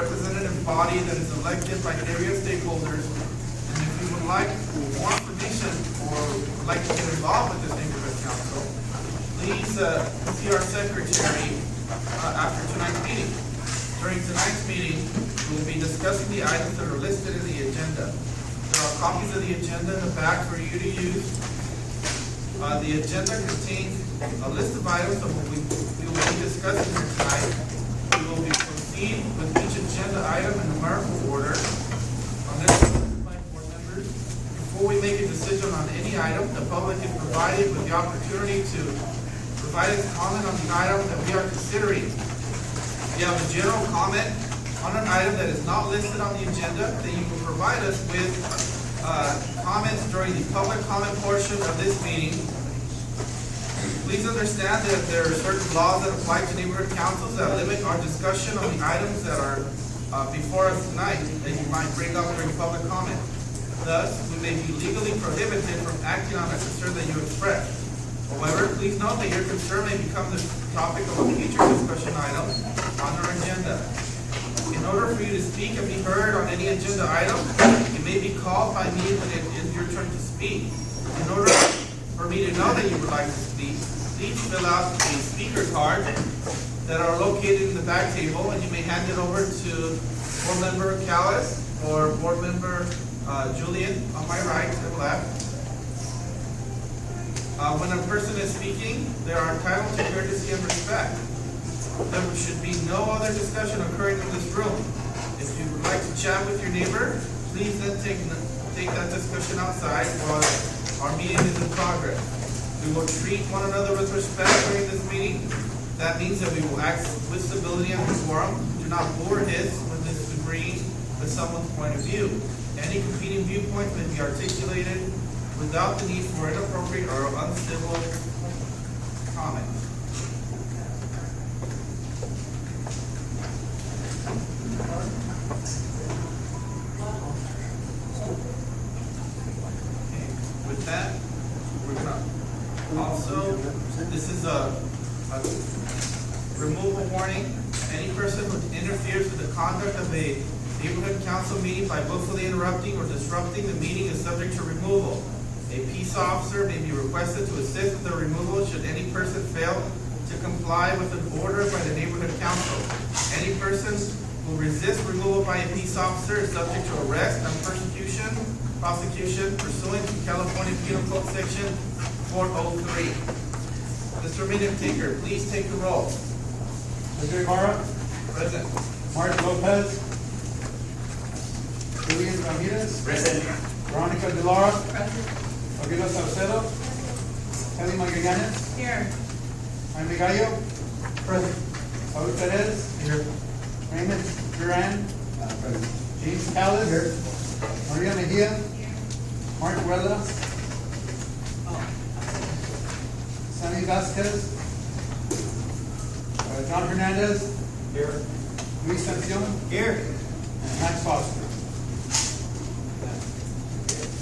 representative body that is elected by area stakeholders. And if you would like more information or would like to get involved with this neighborhood council, please see our secretary after tonight's meeting. During tonight's meeting, we will be discussing the items that are listed in the agenda. There are copies of the agenda in the back for you to use. The agenda contains a list of items that we will be discussing here tonight. We will proceed with each agenda item in numerical order. On this by board members. Before we make a decision on any item, the public is provided with the opportunity to provide its comment on the item that we are considering. If you have a general comment on an item that is not listed on the agenda, then you can provide us with comments during the public comment portion of this meeting. Please understand that there are certain laws that apply to neighborhood councils that limit our discussion on the items that are before us tonight that you might bring up during public comment. Thus, we may be legally prohibited from acting on a concern that you express. However, please note that your concern may become the topic of a future discussion item on our agenda. In order for you to speak and be heard on any agenda item, you may be called by me when it is your turn to speak. In order for me to know that you would like to speak, please fill out a speaker card that are located in the back table, and you may hand it over to Board Member Callis or Board Member Julian on my right and left. When a person is speaking, they are entitled to courtesy and respect. There should be no other discussion occurring in this room. If you would like to chat with your neighbor, please then take that discussion outside while our meeting is in progress. We will treat one another with respect during this meeting. That means that we will act with civility and decorum. Do not bore his when disagreeing with someone's point of view. Any competing viewpoints may be articulated without the need for inappropriate or uncivil comments. With that, we're gonna also, this is a removal warning. Any person who interferes with the conduct of a neighborhood council meeting by willfully interrupting or disrupting the meeting is subject to removal. A peace officer may be requested to assist with the removal should any person fail to comply with an order by the neighborhood council. Any person who resists removal by a peace officer is subject to arrest and prosecution pursuant to California Penal Code Section 403. Mr. Minute Taker, please take the roll. Mr. Ibarra? Present. Mark Lopez? Julian Ramirez? Present. Veronica De Lara? Present. Aguila Salcedo? Kelly Magallanes? Here. Jaime Gallo? Present. Saul Perez? Here. Raymond Duran? Present. James Callis? Here. Maria Mejia? Here. Mark Rueda? Sammy Vasquez? John Hernandez? Here. Luis Sanción? Here. And Max Foster.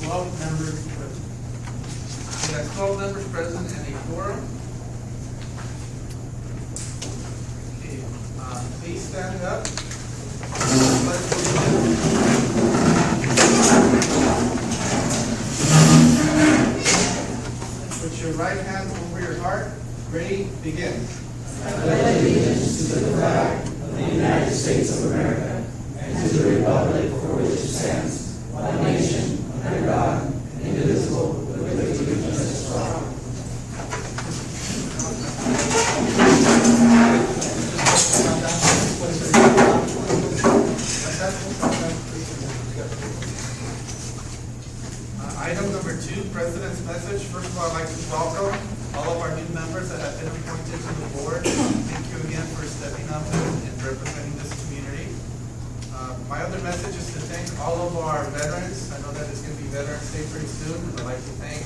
12 members present. We have 12 members present and a quorum. Okay, please stand up. Put your right hand over your heart. Ready, begin. I pledge allegiance to the flag of the United States of America and to the republic for which it stands, one nation, under God, indivisible, with liberty and justice for all. Item number 2, President's message. First of all, I'd like to welcome all of our new members that have been appointed to the board. Thank you again for stepping up and representing this community. My other message is to thank all of our veterans. I know that it's going to be Veterans Day pretty soon, and I'd like to thank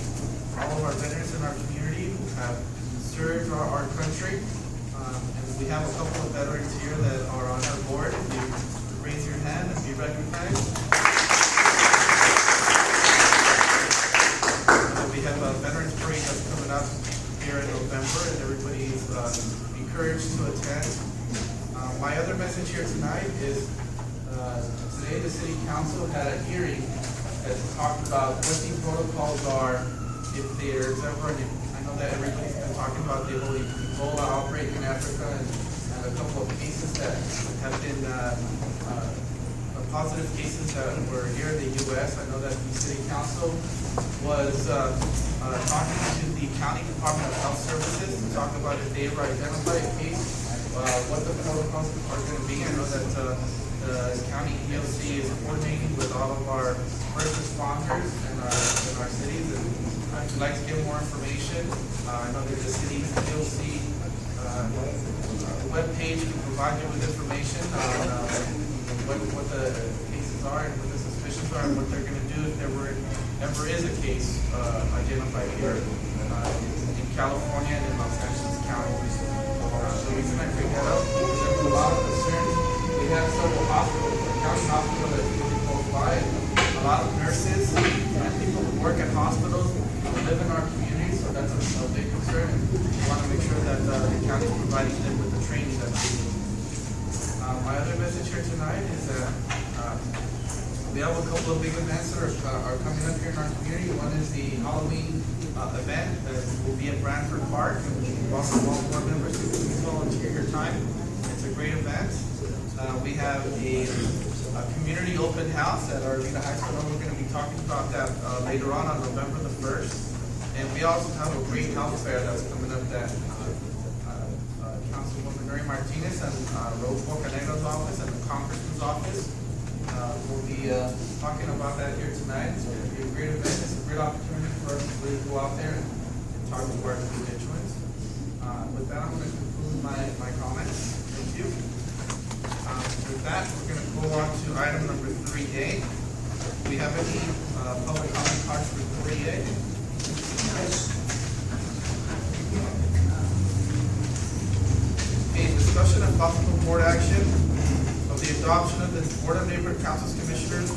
all of our veterans in our community who have served our country. And we have a couple of veterans here that are on our board. If you raise your hand and be recognized. We have a Veterans Parade that's coming up here in November, and everybody's encouraged to attend. My other message here tonight is city council had a hearing that talked about what the protocols are if there's ever an, I know that everybody's been talking about the whole Ebola outbreak in Africa and a couple of cases that have been, positive cases that were here in the U.S. I know that the city council was talking to the county Department of Health Services to talk about if they ever identify a case, what the protocols are going to be. I know that the county EOC is coordinating with all of our first responders in our cities, and if you'd like to get more information, I know that the city EOC webpage can provide you with information on what the cases are and what the suspicions are and what they're going to do if there ever is a case identified here in California and in Los Angeles County. The reason I bring that up is because there's a lot of concerns. We have several hospitals, a county hospital that's really close by, and a lot of nurses and people who work at hospitals live in our community, so that's a big concern. And we want to make sure that the county is providing them with the training that they need. My other message here tonight is that we have a couple of big events that are coming up here in our community. One is the Halloween event that will be at Brantford Park, and we welcome all board members to please volunteer your time. It's a great event. We have a community open house at Arleta High School. We're going to be talking about that later on November the 1st. And we also have a great health fair that's coming up that Councilwoman Mary Martinez and Rose Bocanegro's office and the Congressman's office will be talking about that here tonight. It's going to be a great event. It's a great opportunity for us to really go out there and talk to our constituents. With that, I'm going to conclude my comments. Thank you. With that, we're going to go on to item number 3A. Do we have any public comment cards for 3A? A discussion and possible board action of the adoption of the Board of Neighborhood Councils Commissioners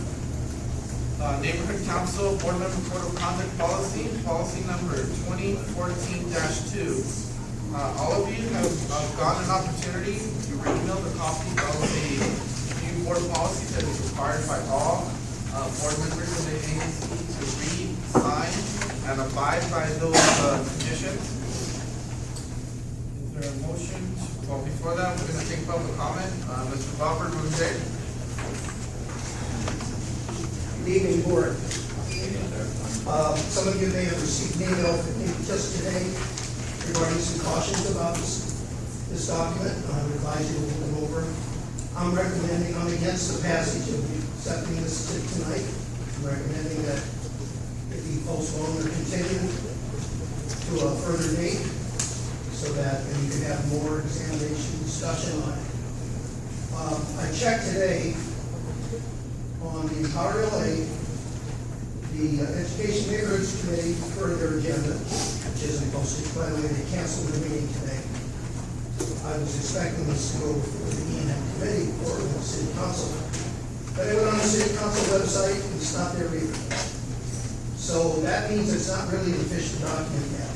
Neighborhood Council Board Member Code of Conduct Policy, policy number 2014-2. All of you have gotten an opportunity to email the copy of the new board policy that is required by all board members of the agency to read, sign, and abide by those conditions. Is there a motion? Well, before that, we're going to take public comment. Mr. Robert Rosé. Good evening, board. Some of you may have received an email from me just today regarding some cautions about this document. I would advise you to look them over. I'm against the passage of accepting this tonight. I'm recommending that it be postponed or continued to a further date so that we can have more examination, discussion on it. I checked today on the Empower LA, the Education Neighborhoods Committee for their agenda, which isn't posted. By the way, they canceled their meeting today. I was expecting this to go for the E&M committee or the city council. But I went on the city council website and it's not there either. So that means it's not really an official document yet.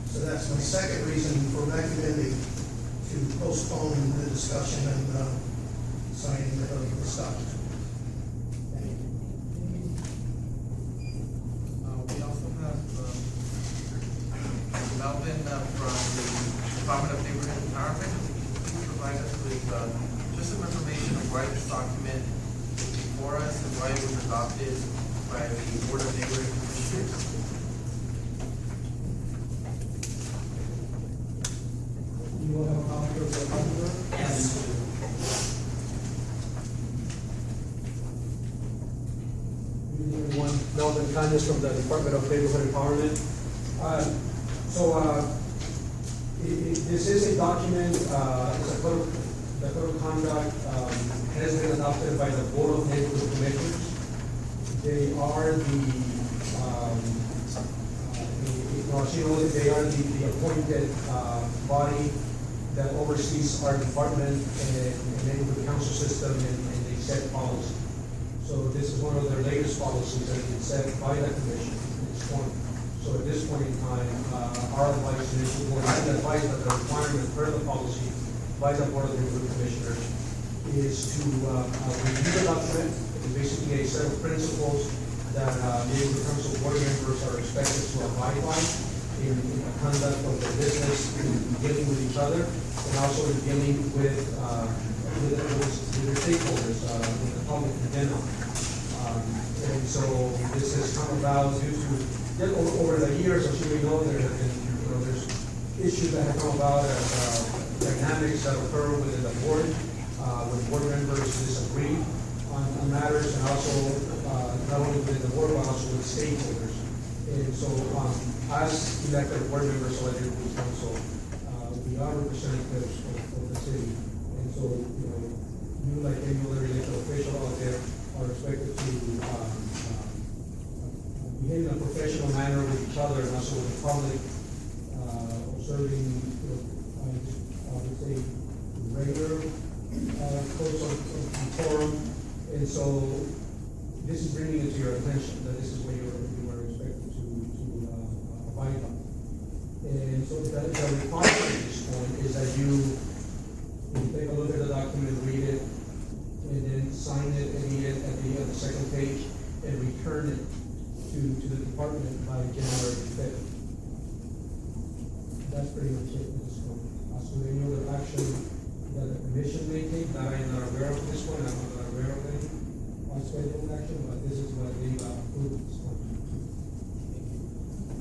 So that's my second reason for recommending to postpone the discussion and signing of this document. We also have Melvin from the Department of Neighborhood Empowerment. Please provide us with just some information of why this document is before us and why it was adopted by the Board of Neighborhood Commissioners. You will have a copy of the document? Yes. Everyone, Melvin Cañas from the Department of Neighborhood Empowerment. This is a document, it's a code, the code of conduct has been adopted by the Board of Neighborhood Commissioners. They are they are the appointed body that oversees our department and neighborhood council system, and they set policy. So this is one of their latest policies that has been set by the commission at this point. So at this point in time, our advice is, I advise that the requirement per the policy by the Board of Neighborhood Commissioners is to review the document. It's basically a set of principles that neighborhood council board members are expected to abide by in the conduct of their business, in dealing with each other, and also in dealing with their stakeholders, with the public in general. And so this has come about due to, over the years, as you may know, there have been, there's issues that have come about, dynamics that occur within the board, when board members disagree on matters, and also, not only within the board, but also with stakeholders. And so, as elected board members of the neighborhood council, we are representatives of the city. And so, you like any other elected official out there are expected to behave in a professional manner with each other and also with the public, observing, I would say, regular codes of decorum. And so, this is bringing it to your attention that this is what you are expected to abide by. And so, the requirement at this point is that you take a look at the document, read it, and then sign it at the end, at the second page, and return it to the department by January 5th. That's pretty much it at this point. So any other action that the commission may take that I am not aware of at this point, I'm not aware of any scheduled action, but this is what they approved at this point.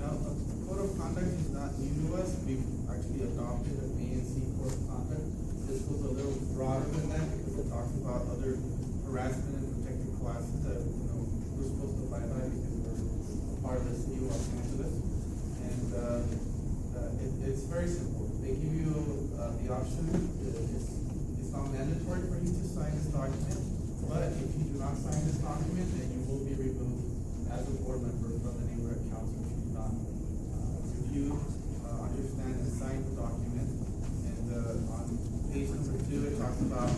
Now, the code of conduct is not new to us. We've actually adopted an ANC code of conduct. This was a little broader than that because it talks about other harassment and protected classes that, we're supposed to abide by because we're a part of the city of Los Angeles. And, it's very simple. They give you, the option, it's not mandatory for you to sign this document, but if you do not sign this document, then you will be removed as a board member from the neighborhood council if you do not review, understand, and sign the document. And on page number 2, it talks about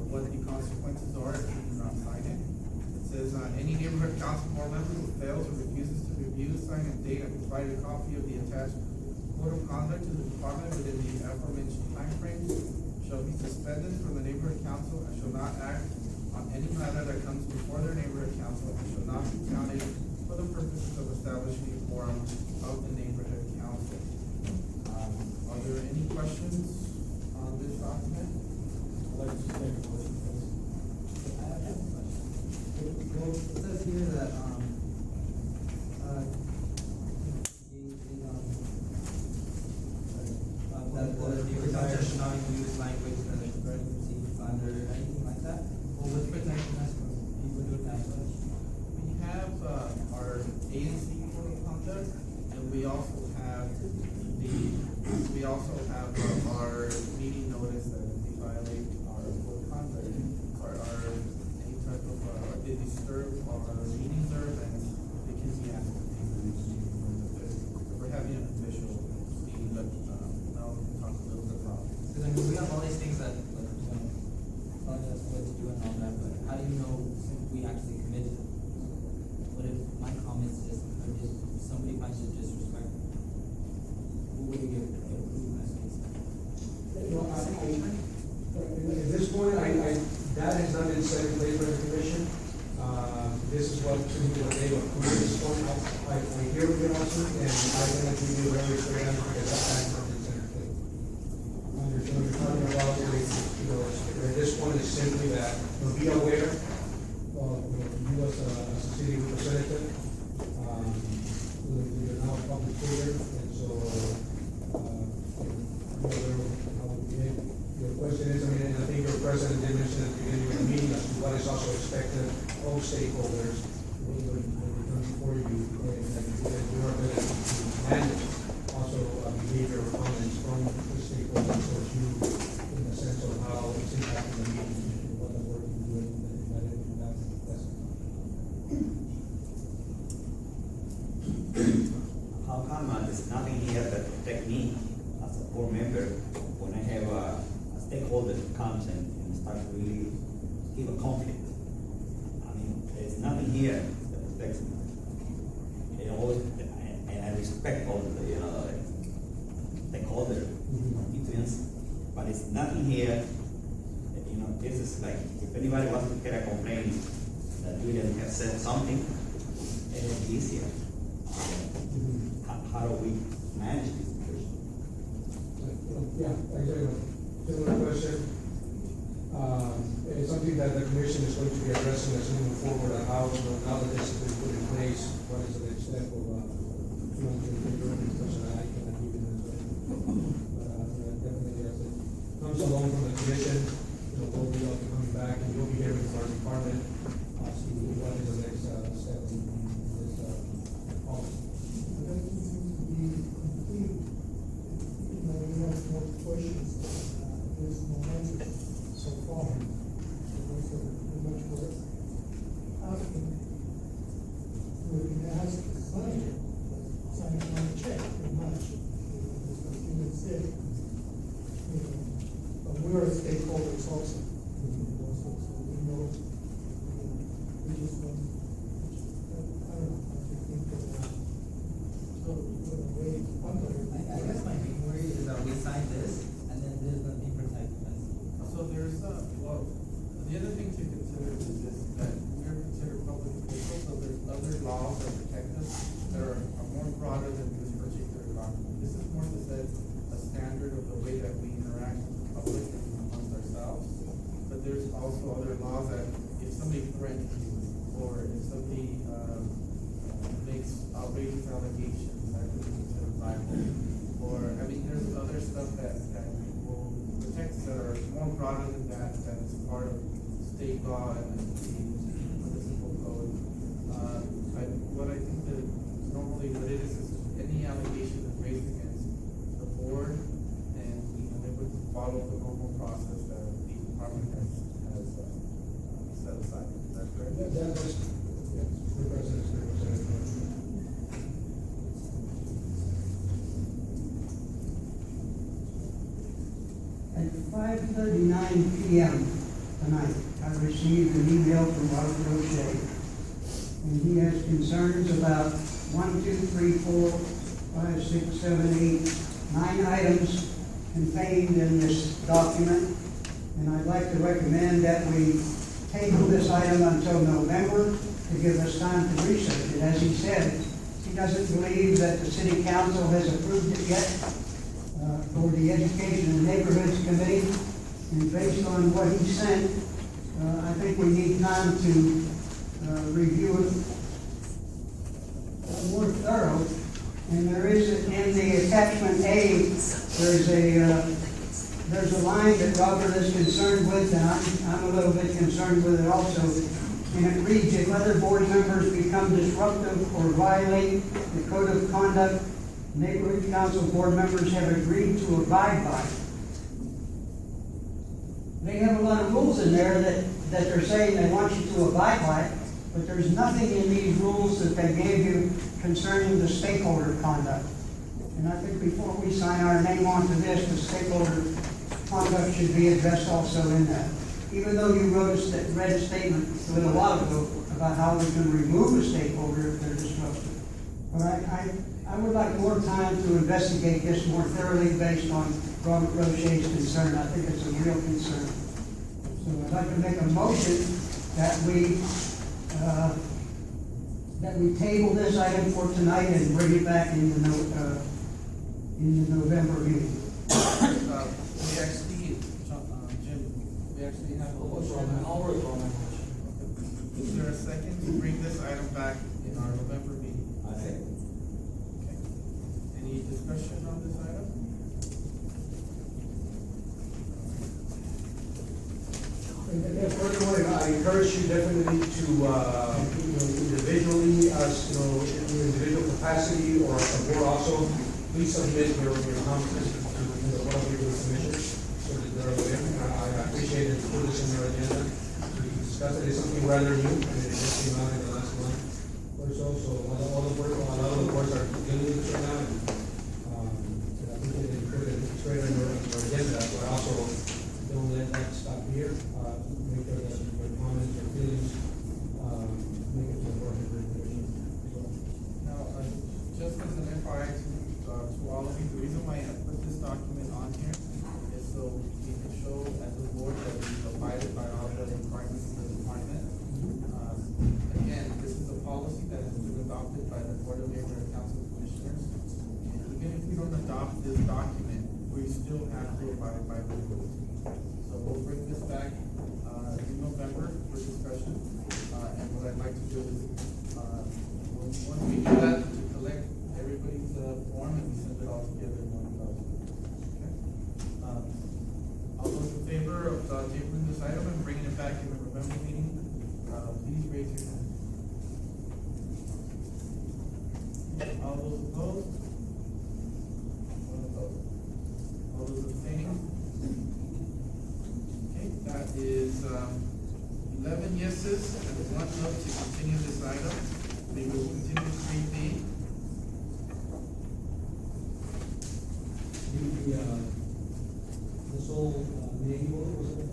what the consequences are if you do not sign it. It says, any neighborhood council board member who fails or refuses to review, sign, and date and provide a copy of the attached code of conduct to the department within the aforementioned timeframe shall be suspended from the neighborhood council and shall not act on any matter that comes before their neighborhood council and shall not be counted for the purposes of establishing a quorum of the neighborhood council. Are there any questions on this document? I'd like to make a motion, please. I have a question. Well, it says here that, the reduction should not use language that is perceived under anything like that. Well, what's protecting us from people doing that? We have our ANC code of conduct, and we also have our meeting notice that if they violate our code of conduct, or any type of they disturb our meetings or events, they can be asked to pay the meeting. We're having an official meeting, but now we can talk a little bit about. Because I mean, we have all these things that, like, telling us what to do and all that, but how do you know if we actually committed? What if my comments are just somebody finds it disrespectful? Who would you give approval in that case? At this point, that has not been set in place by the commission. This is what they approved at this point. I hear what you're asking, and I'm gonna give you a very straight answer because that has not been set in place. When you're talking about, at this point, it's simply that, be aware of, you as a city representative, you're now a public figure, and so, your question is, and I think your president did mention at the beginning of the meeting, as to what is also expected of stakeholders when they come before you, and your ability to manage also behavior or comments from the stakeholders towards you in the sense of how it's impacting the meeting and what the board can do, and that's. How come there's nothing here that protect me as a board member when I have a stakeholder that comes and start to really give a conflict? I mean, there's nothing here that protects me. And I respect all the stakeholder influence, but it's nothing here. This is like if anybody wants to get a complaint had said something, and it's easier. How do we manage this situation? Yeah, I agree. Similar question. It's something that the commission is going to be addressing as we move forward on how, now that this has been put in place, what is the next step of, discussion that I cannot give you this way. But, definitely as it comes along from the commission, we'll be up and coming back and you'll be hearing from our department, see what is the next, step in this, policy. That seems to be complete. You know, we have more questions. There's no answers so far. So those are pretty much what asking. We're gonna ask the client, sign on a check, pretty much. As Martinez said, but we're stakeholders also. So we know, we just want, I don't know, I think that, so, wait, I guess my main worry is that we sign this, and then there's nothing protecting us. So there's, well, the other thing to consider is this, that we are considered public officials, so there's other laws that protect us that are more broader than this particular document. This is more to set a standard of the way that we interact with the public and amongst ourselves. But there's also other laws that if somebody threatens you, or if somebody, makes outrageous allegations, that could be considered libel. Or, I mean, there's other stuff that will protect us that are more broader than that is part of state law and the municipal code. What I think that normally what it is any allegation that's raised against the board, and they would follow the normal process that the department has set aside. Is that correct? That's, yes, the president's representative. At 5:39 p.m. tonight, I received an email from Robert Roche, and he has concerns about 1, 2, 3, 4, 5, 6, 7, 8, 9 items contained in this document, and I'd like to recommend that we table this item until November to give us time to research it. As he said, he doesn't believe that the city council has approved it yet for the Education and Neighborhoods Committee. And based on what he sent, I think we need time to review it more thorough. And there is, in the attachment A, there's a line that Robert is concerned with, and I'm a little bit concerned with it also. And it reads, if other board members become disruptive or violate the code of conduct neighborhood council board members have agreed to abide by. They have a lot of rules in there that they're saying they want you to abide by, but there's nothing in these rules that they gave you concerning the stakeholder conduct. And I think before we sign our name onto this, the stakeholder conduct should be addressed also in that. Even though you read a statement a little while ago about how we can remove a stakeholder if they're disruptive. But I would like more time to investigate this more thoroughly based on Robert Roche's concern. I think it's a real concern. So I'd like to make a motion that we table this item for tonight and bring it back in the November meeting. We actually, Jim, we actually have a motion. I'll withdraw my motion. Is there a second to bring this item back in our November meeting? I say, Okay. Any discussion on this item? And furthermore, I encourage you definitely to, individually, as, in your individual capacity or a board also, please submit your comments to one of your commissioners so that they're aware. I appreciate it, put this in your agenda to discuss it. It's something rather new, and it just came out in the last month or so. So a lot of the boards are dealing with it right now, and I think they can put it straight on your agenda, but also don't let that stop here. Make sure that your comments or feelings, make it to the board of commission. Now, just as an FYI to all of you, the reason why I put this document on here is so we can show as a board that we've abided by all the requirements of the department. Again, still have to abide by the rules. So we'll bring this back, in November for discussion, and what I'd like to do is, once we do that, to collect everybody's, form and we send it all together in one go. Okay? All those in favor of, tabling this item and bringing it back in the November meeting, please raise your hand. All those opposed? One opposed. All those abstaining? Okay, that is, 11 yeses and 1 no to continue this item. We will continue to 3B. This whole, manual, was it?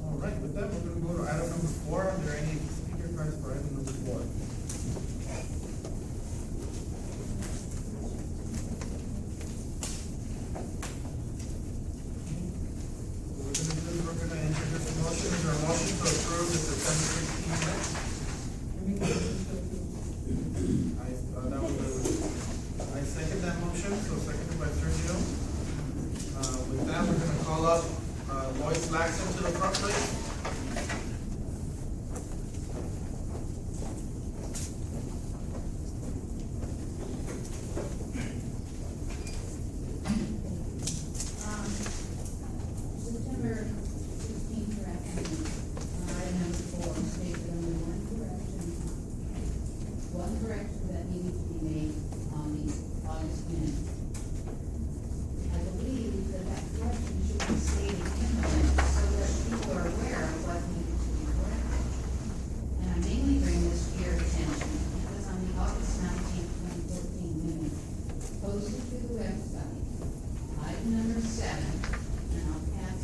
All right, with that, we're gonna go to item number 4. Are there any speaker cards for item number 4? What we're gonna do is we're gonna introduce a motion. Is there a motion to approve the September 16 minutes? I second that motion, so seconded by Sergio. With that, we're gonna call up, Lloyd Slaxon to the front, please. September 16th correction, item number 4, stated only one correction that needed to be made on the August minutes. I believe that correction should be stated in the minutes so that people are aware of what needed to be corrected. And I mainly bring this to your attention because on the August 19th, 2014 minutes, posted to the website, item number 7, and I'll pass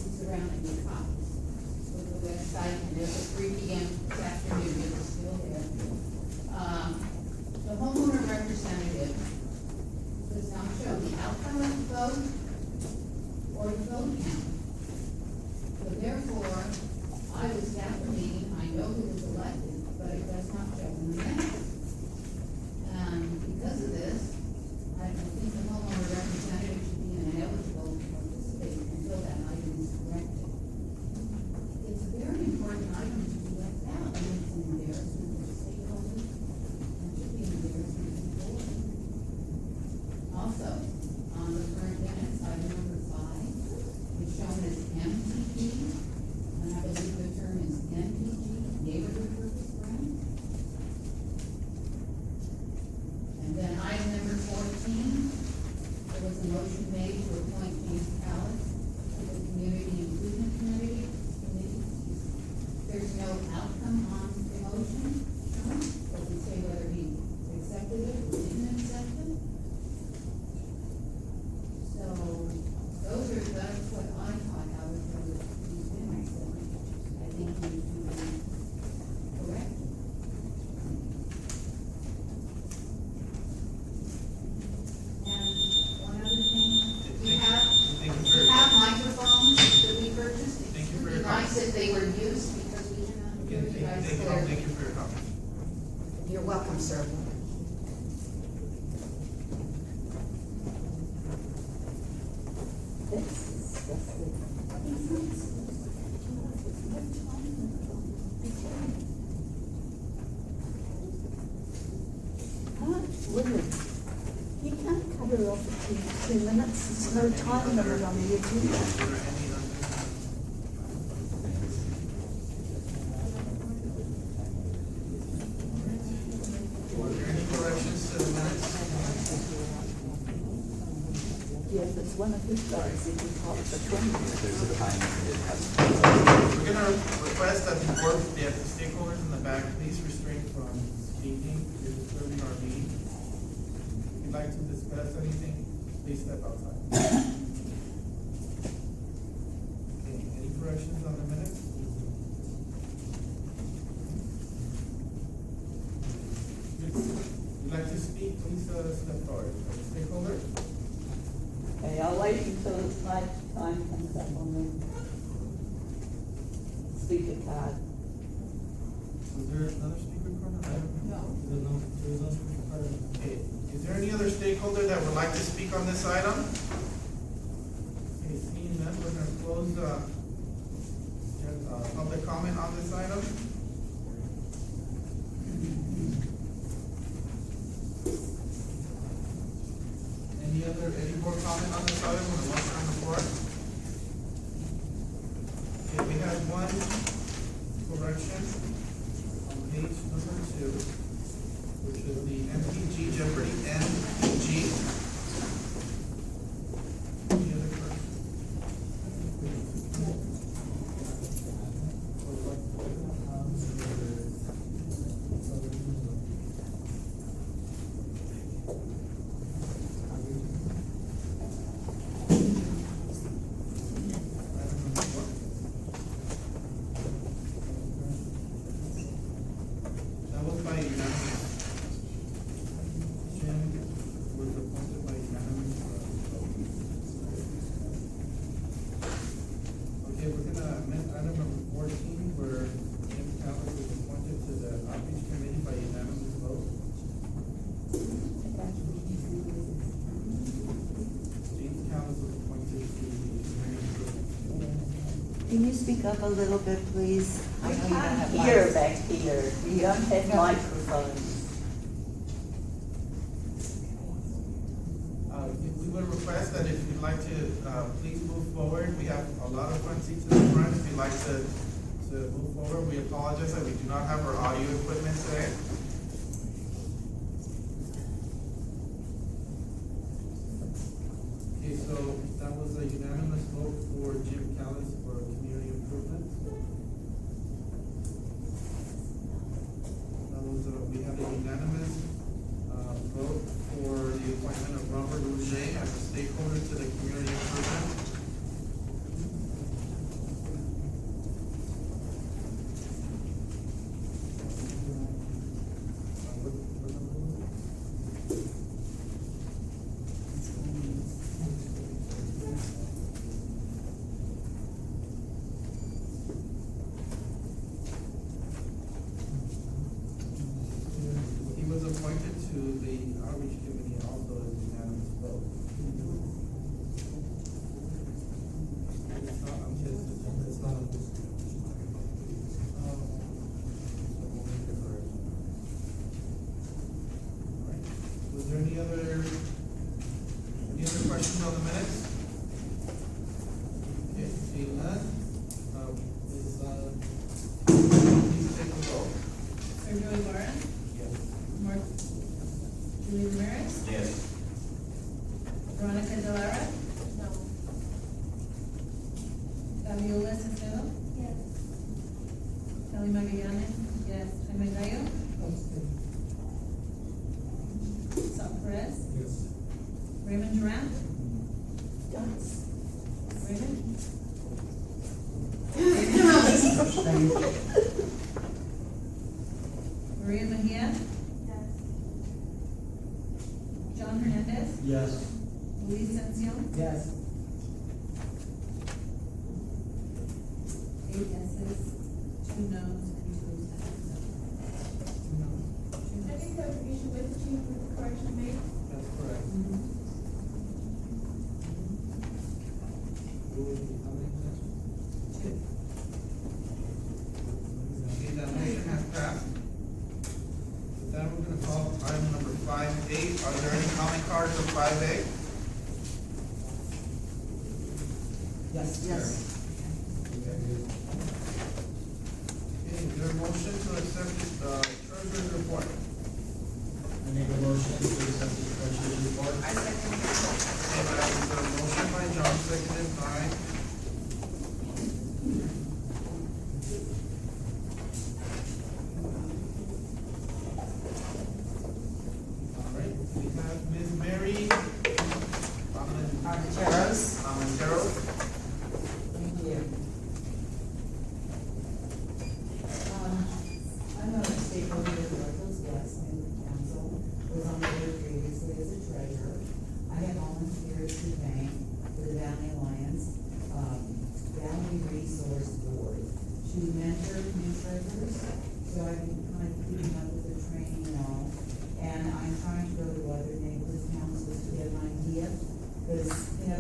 these around in your copies. Go to the website, and there's a 3 p.m. this afternoon, it's still there. The homeowner representative does not show the outcome of the vote or the vote count. So therefore, I was at the meeting, I know who was elected, but it does not show in the minutes. And because of this, I think the homeowner representative should be ineligible to participate until that item is corrected. It's a very important item to be left out, and it's an embarrassment to the stakeholders, and should be an embarrassment to the board. Also, on the current minutes, item number 5 is shown as MPG, and I believe the term is NPG, neighborhood purpose grant. And then item number 14, there was a motion made to appoint James Callis to the Community Improvement Committee. There's no outcome on the motion shown, doesn't say whether he accepted it or didn't accept it. So, that's what I thought out of these minutes, that I think need to be corrected. And one other thing, we have microphones that we purchased. Thank you for It'd your be nice comments. if they were used, because we cannot hear you guys clearly. Thank you for your comments. You're welcome, sir. Willie, you can't cut her off at 2 minutes, there's no time limit on the agenda. Is there any Were there any corrections to the minutes? Yeah, that's one of his guys, he was hot for 20 minutes. There's a time it has. We're gonna request that the board, the stakeholders in the back, please refrain from speaking, you're disturbing our meeting. If you'd like to discuss anything, please step outside. Okay, any corrections on the minutes? If you'd like to speak, please, step forward. Stakeholder? Okay, I'll wait until it's my time comes up on the speaker card. Was there another speaker? speaker card on that? No. There was no speaker card. Okay, is there any other stakeholder that would like to speak on this item? Okay, seeing none, we're gonna close, public comment on this item. Any more comment on this item, or one on the floor? Okay, we have one correction on page number 2, which is the MPG Jeopardy NG. Any other corrections? Item number 4. That was by unanimous. Jim was appointed by unanimous vote. Okay, we're gonna amend item number 14, where Jim Callis was appointed to the outreach committee by unanimous vote. James Callis was appointed to the community improvement. Can you speak up a little bit, please? I know you don't have Here, mics. back here, you don't have microphones. We would request that if you'd like to, please move forward. We have a lot of front seats in the front. If you'd like to move forward, we apologize that we do not have our audio equipment today. Okay, so that was a unanimous vote for Jim Callis for community improvement. That was, we had a unanimous, vote for the appointment of Robert Rouget as a stakeholder to the community improvement. What number was it? He was appointed to the outreach committee also as unanimous vote. It's not on his, it's not on this. Alright, was there any other questions on the minutes? Okay, seeing none, please take the roll. Sergio Ibarra, Yes. Mark, Julie Ramirez, Yes. Veronica Delara. No. Fabiola Cicero. Yes. Kelly Magallanes. Yes. Jaime Gallo. Sal Perez. Yes. Raymond Durant. Yes. Raymond. Maria Mejia. Yes. John Hernandez. Yes. Luis Sencio. Yes. 8 yeses, 2 noes, and 2 abstentions. I think that we should wait to see the correction made. That's correct. How many questions? 2. Okay, that motion has passed. With that, we're gonna call item number 5A. Are there any comment cards on 5A? Yes. Yes. Okay, is there a motion to accept the treasurer's report? I make a motion to accept the treasurer's report. I second. Okay, that is a motion by John, seconded by. All right, we have Ms. Mary Armenteros. Armenteros. Thank you. I'm a stakeholder with Northwest Gas and Council, was on the board previously as a treasurer. I have volunteered to bank for the Valley Alliance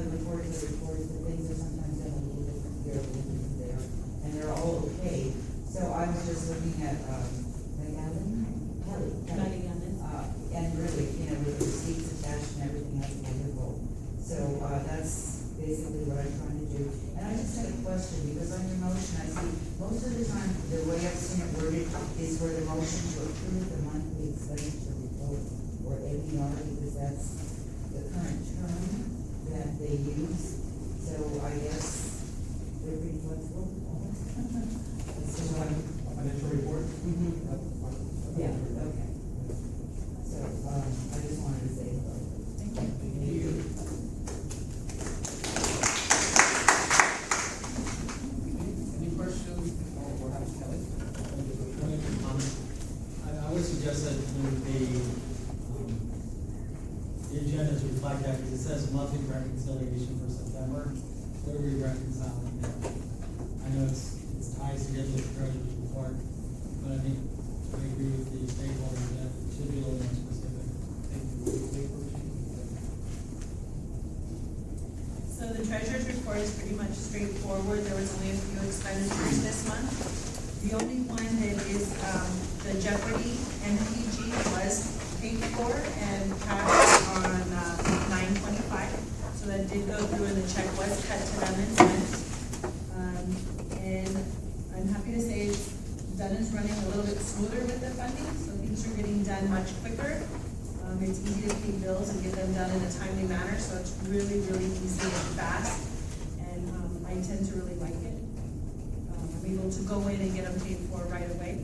the reports, but things are sometimes done a little different here, a little different there, and they're all okay. So I was just looking at, Kelly. And really, with the receipts attached and everything, that's wonderful. So, that's basically what I'm trying to do. And I just had a question, because on your motion, I see, most of the time, the way I've seen it worded is for the motion to approve the monthly expenditure report, or APR, because that's the current term that they use. So I guess they're pretty flexible. That's just what I'm. Financial report? Yeah, okay. So, I just wanted to say hello. Thank you. Any questions for Kelly? I would suggest that the agenda is reflect that, because it says monthly reconciliation for September. What are we reconciling now? I know it's ties together with the treasurer's report, but I think I agree with the stakeholders that it should be a little more specific. So the treasurer's report is pretty much straightforward. There was only a few expenditures this month. The only one that is, the Jeopardy NPG was paid for and passed on, 9/25. So that did go through and the check was cut to them and sent. And I'm happy to say Dun is running a little bit smoother with the funding, so things are getting done much quicker. It's easy to pay bills and get them done in a timely manner, so it's really, really easy and fast. And, I tend to really like it. I'm able to go in and get them paid for right away.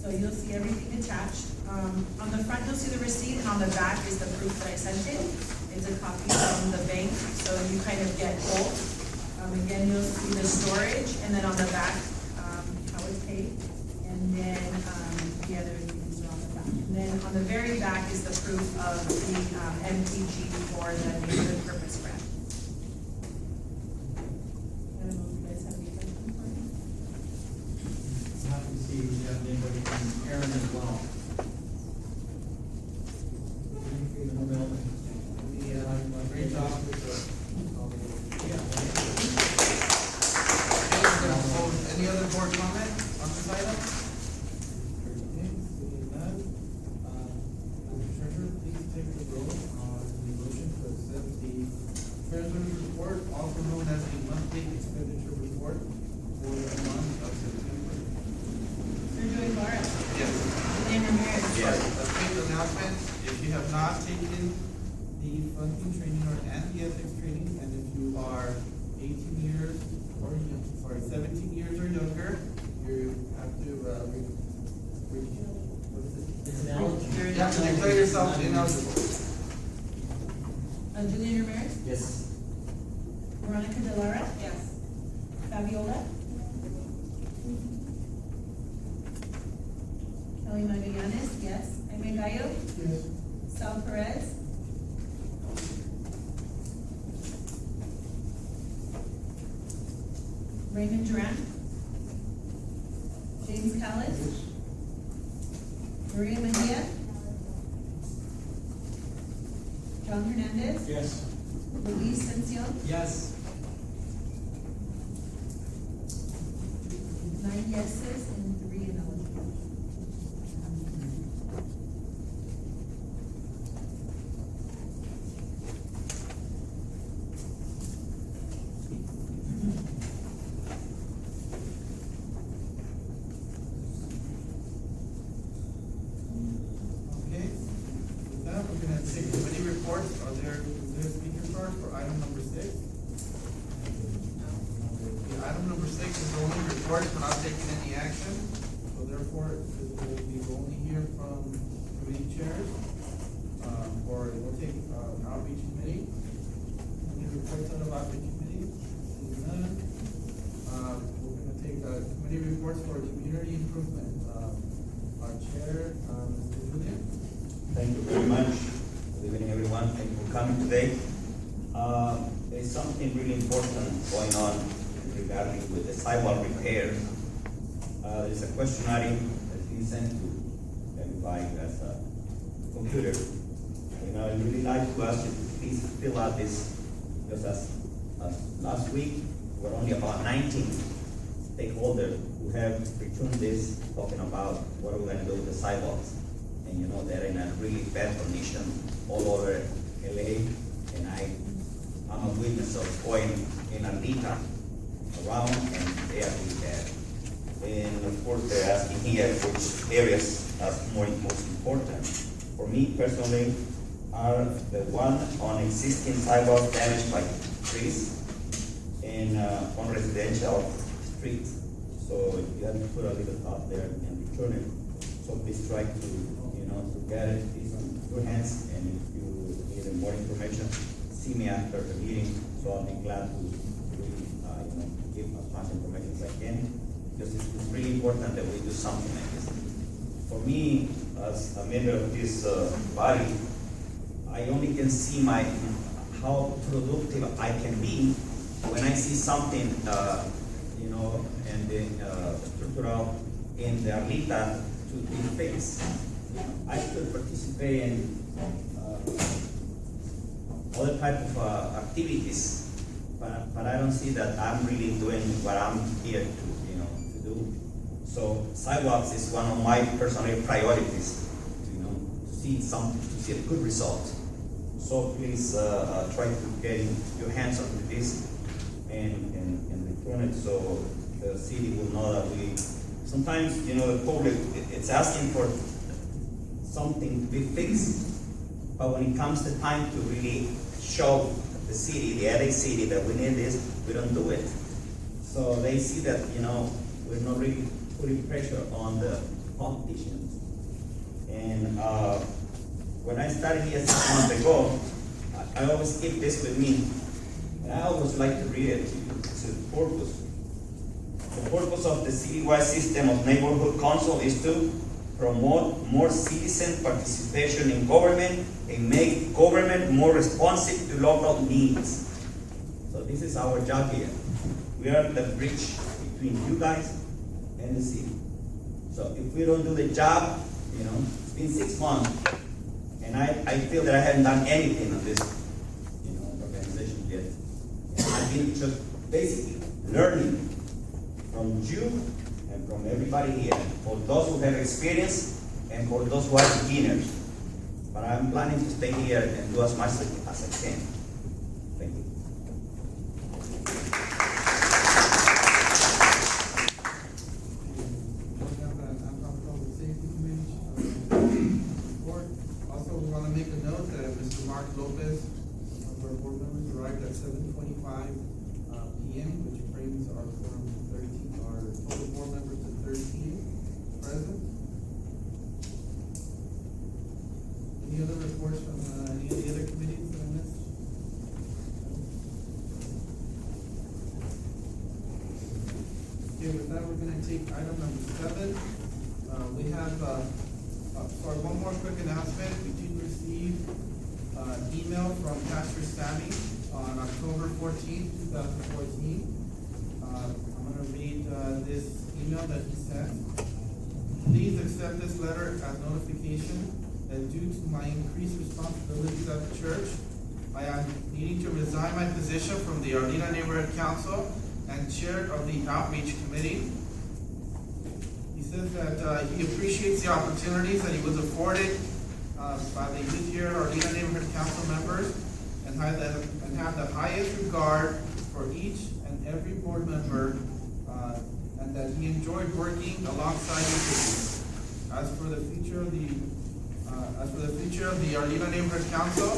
So you'll see everything attached. On the front, you'll see the receipt, and on the back is the proof that I sent in. It's a copy from the bank, so you kind of get both. Again, you'll see the storage, and then on the back, how it's paid. And then, the other things are on the back. And then on the very back is the proof of the, MTG for the neighborhood purpose grant. I don't know if you guys have any questions for me? I'm happy to see we have anybody from Aaron as well. Great job. Any other board comment on this item? Okay, seeing none, Mr. Treasurer, please take the roll on the motion to accept the treasurer's report, also known as the monthly expenditure report for the month of September. Sergio Ibarra. Yes. Julian Ramirez. Yes. A quick announcement, if you have not taken the funding training and the ethics training, and if you are 18 years or, 17 years or younger, you have to, what is it? It's ineligible. You have to declare yourself ineligible. Julian Ramirez. Yes. Veronica Delara. Yes. Fabiola. Kelly Magallanes, yes. Jaime Gallo. Yes. Sal Perez. Raymond Duran. James Callis. Maria Mejia. John Hernandez. Yes. Luis Sencion. Yes. 9 yeses and 3 ineligible. Okay, with that, we're gonna take committee reports. Is there a speaker card for item number 6? Okay, item number 6 is only reports, we're not taking any action, so therefore, it will be only hear from committee chairs. Or we'll take, outreach committee. Any reports out of outreach committee? Seeing none. We're gonna take, committee reports for community improvement. Our chair, Mr. Julian. Thank you very much. Good evening, everyone. Thank you for coming today. There's something really important going on regarding with the sidewalk repair. There's a questionnaire that's been sent to everybody as a computer. And I'd really like to ask you to please fill out this because as last week, we're only about 19 stakeholders who have returned this, talking about what we're gonna do with the sidewalks. And you know, they're in a really bad condition all over LA, and I'm a witness of going in Arleta around, and they are really bad. And of course, they're asking here which areas are most important. For me personally, are the one on existing sidewalks damaged by trees and on residential streets. So you have to put a little thought there and return it. So please try to, to get it. It's in your hands, and if you need more information, see me after the meeting. So I'll be glad to really, give as much information as I can, because it's really important that we do something like this. For me, as a member of this body, I only can see how productive I can be when I see something, and the structural in the Arleta to be fixed. I could participate in other type of activities, but I don't see that I'm really doing what I'm here to do. So sidewalks is one of my personal priorities, to see a good result. So please try to get your hands on this and return it, so the city will know that we. Sometimes the public it's asking for something to be fixed, but when it comes to time to really show the city, the LA city, that we need this, we don't do it. So they see that we're not really putting pressure on the politicians. And when I started here 6 months ago, I always keep this with me. And I always like to read it to you. It's the purpose. The purpose of the citywide system of neighborhood council is to promote more citizen participation in government and make government more responsive to local needs. So this is our job here. We are the bridge between you guys and the city. So if we don't do the job, it's been 6 months, and I feel that I haven't done anything on this, organization yet. And I've been just basically learning from you and from everybody here, for those who have experience and for those who are beginners. But I'm planning to stay here and do as much as I can. Thank you. Also, we want to make a note that Mr. Mark Lopez, one of our board members, arrived at 7:25 p.m., which brings our quorum to 13, our total board members to 13 present. Any other reports from any of the other committees that I missed? Okay, with that, we're gonna take item number 7. We have, sorry, one more quick announcement. We did receive an email from Pastor Sammy on October 14th, 2014. I'm gonna read this email that he sent. Please accept this letter as notification that due to my increased responsibilities at the church, I am needing to resign my position from the Arleta Neighborhood Council and chair of the Outreach Committee. He says that he appreciates the opportunities that he was afforded by the youth here at Arleta Neighborhood Council members, and have the highest regard for each and every board member, and that he enjoyed working alongside the city. As for the future of the Arleta Neighborhood Council,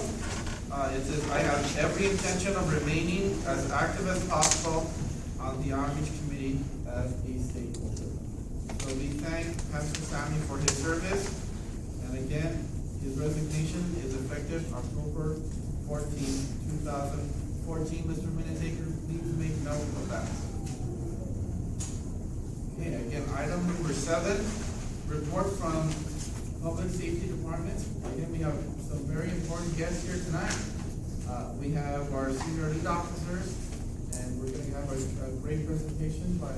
it says, I have every intention of remaining as active as possible on the Outreach Committee as a stakeholder. So we thank Pastor Sammy for his service, and again, his resignation is effective October 14, 2014. Mr. Minutaker, please make note of that. Okay, again, item number 7, report from Public Safety Department. Again, we have some very important guests here tonight. We have our senior lead officers, and we're going to have a great presentation by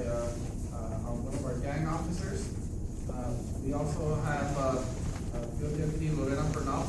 one of our gang officers. We also have Field Deputy Lorena Bernal